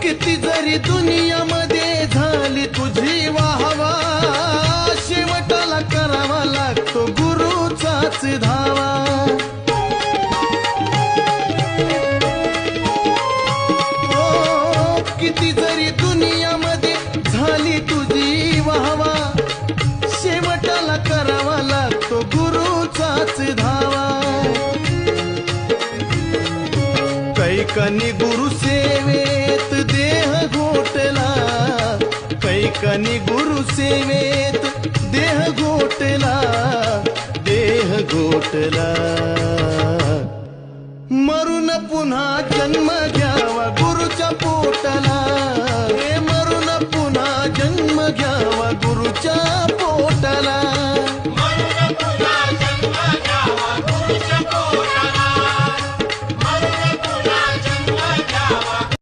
किती जरी दुनियामध्ये झाली तुझी वाहवा, शेवटाला करावा लागतो गुरुचाच धावा. ओ, किती जरी दुनियामध्ये झाली तुझी वाहवा, शेवटाला करावा लागतो गुरुचाच धावा. कैकनी गुरु सेवेत देह घोटला, कैकनी गुरु सेवेत देह घोटला, देह घोटला. मरून पुन्हा जन्म घ्या